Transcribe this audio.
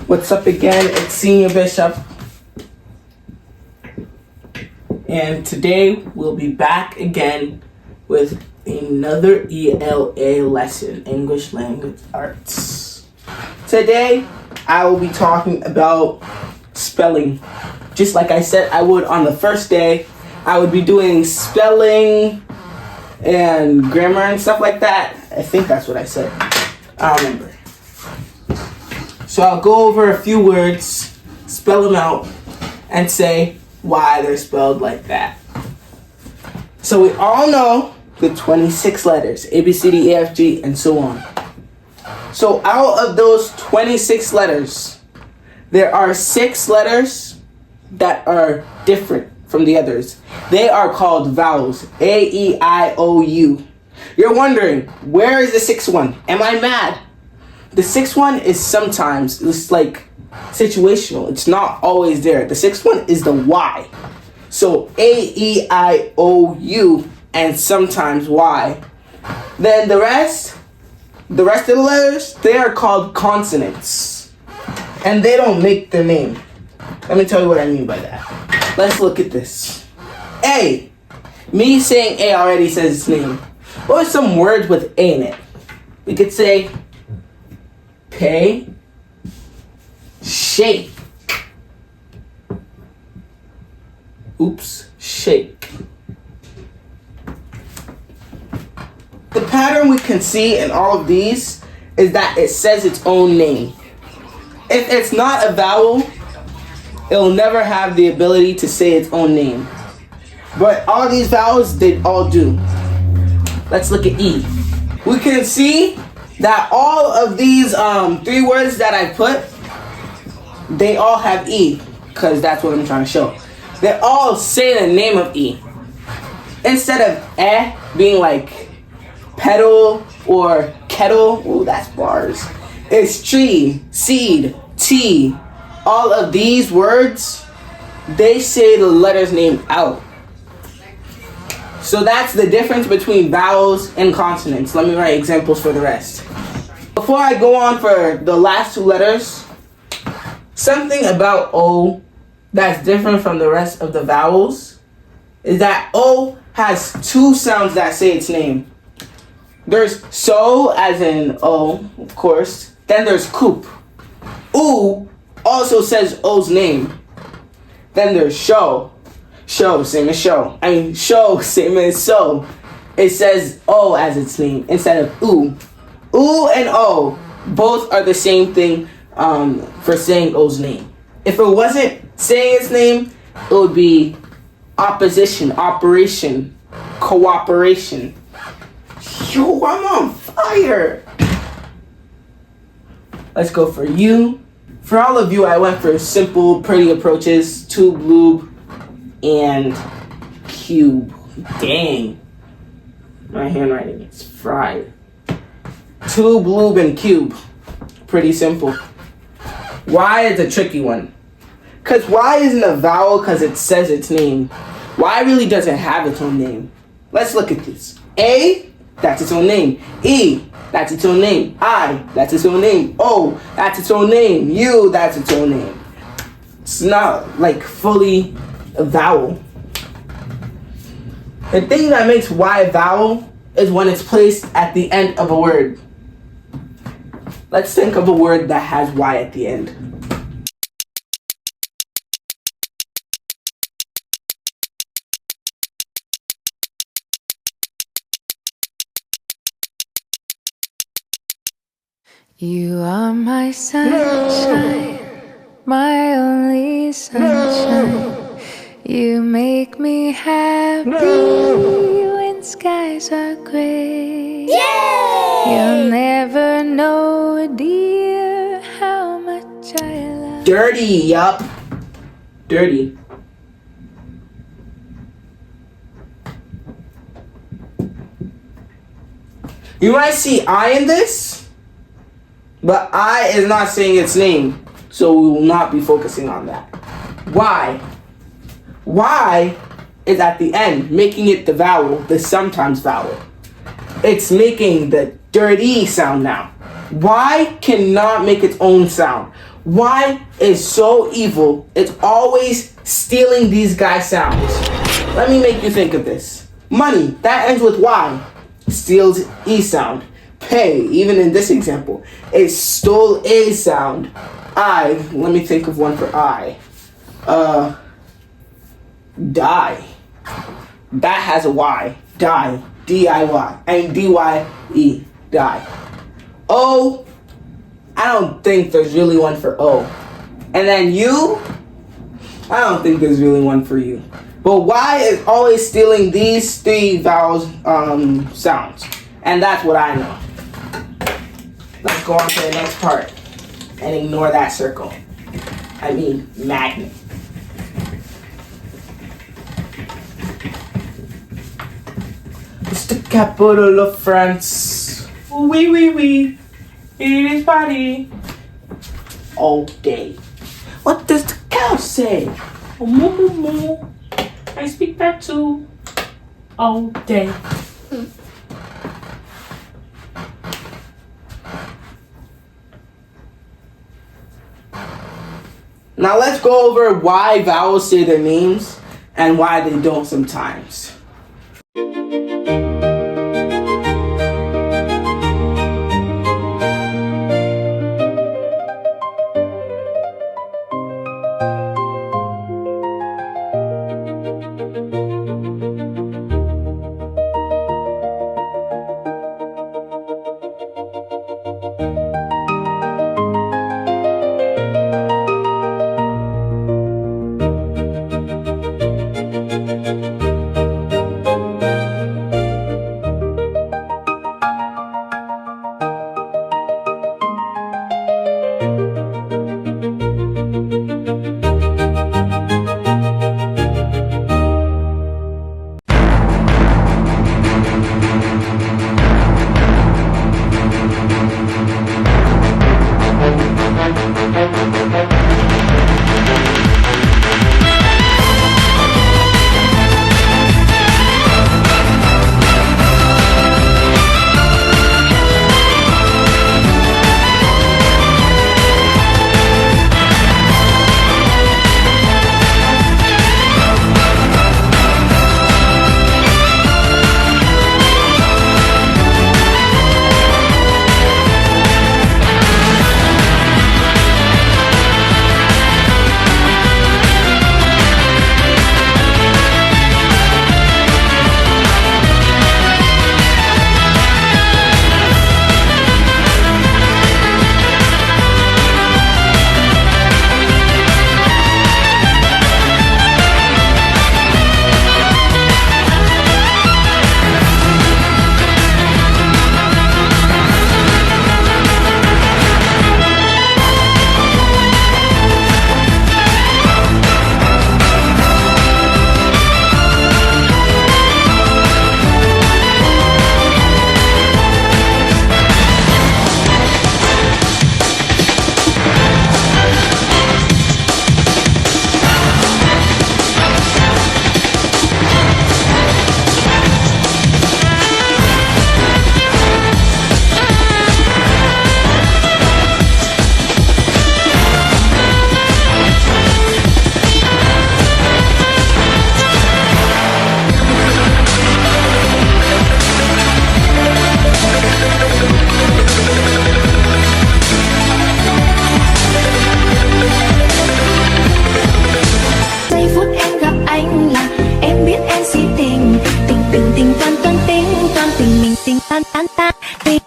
What's up again? It's Senior Bishop. And today we'll be back again with another ELA lesson, English Language Arts. Today I will be talking about spelling. Just like I said I would on the first day, I would be doing spelling and grammar and stuff like that. I think that's what I said. I don't remember. So I'll go over a few words, spell them out, and say why they're spelled like that. So we all know the 26 letters, A, B, C, D, E, F, G, and so on. So out of those 26 letters, there are 6 letters that are different from the others. They are called vowels, A, E, I, O, U. You're wondering, where is the 6th one? Am I mad? The 6th one is sometimes, it's like situational. It's not always there. The 6th one is the Y. So A, E, I, O, U, and sometimes Y. Then the rest of the letters, they are called consonants. And they don't make the name. Let me tell you what I mean by that. Let's look at this. A. Me saying A already says its name. What are some words with A in it? We could say pay, shake. Oops, shake. The pattern we can see in all of these is that it says its own name. If it's not a vowel, it'll never have the ability to say its own name. But all these vowels, they all do. Let's look at E. We can see that all of these 3 words that I put, they all have E, because that's what I'm trying to show. They all say the name of E. Instead of being like pedal or kettle, ooh, that's bars. It's tree, seed, tea. All of these words, they say the letter's name out. So that's the difference between vowels and consonants. Let me write examples for the rest. Before I go on for the last 2 letters, something about O that's different from the rest of the vowels is that O has 2 sounds that say its name. There's so, as in O, of course. Then there's coop. Oo also says O's name. Then there's show. Show, same as show. Show, same as so. It says O as its name instead of oo. Oo and O both are the same thing for saying O's name. If it wasn't saying its name, it would be opposition, operation, cooperation. Yo, I'm on fire. Let's go for U. For all of you, I went for simple, pretty approaches. Tube, lube, and cube. Dang. My handwriting is fried. Tube, lube, and cube. Pretty simple. Y is a tricky one. Because Y isn't a vowel because it says its name. Y really doesn't have its own name. Let's look at this. A, that's its own name. E, that's its own name. I, that's its own name. O, that's its own name. U, that's its own name. It's not like fully a vowel. The thing that makes Y a vowel is when it's placed at the end of a word. Let's think of a word that has Y at the end. You are my sunshine, my only sunshine. You make me happy when skies are gray. Yay! You'll never know, dear, how much I love. Dirty, yup. Dirty. You might see I in this, but I is not saying its name, so we will not be focusing on that. Y. Y is at the end, making it the vowel, the sometimes vowel. It's making the dirty sound now. Y cannot make its own sound. Y is so evil. It's always stealing these guys' sounds. Let me make you think of this. Money, that ends with Y, steals E sound. Pay, even in this example, it stole A sound. I, let me think of one for I. Die. That has a Y. Die. D-I-Y. And D-Y-E. Die. O, I don't think there's really one for O. And then U, I don't think there's really one for U. But Y is always stealing these three vowels sounds. And that's what I know. Let's go on to the next part and ignore that circle. I mean magnet. It's the capital of France. Oui, oui, oui. It is Paris. All day. What does the cow say? Oh, moo, moo, moo. I speak that too. All day. Now let's go over why vowels say their names and why they don't sometimes. Tình tình tình toan toan tình mình tình tan tan ta tình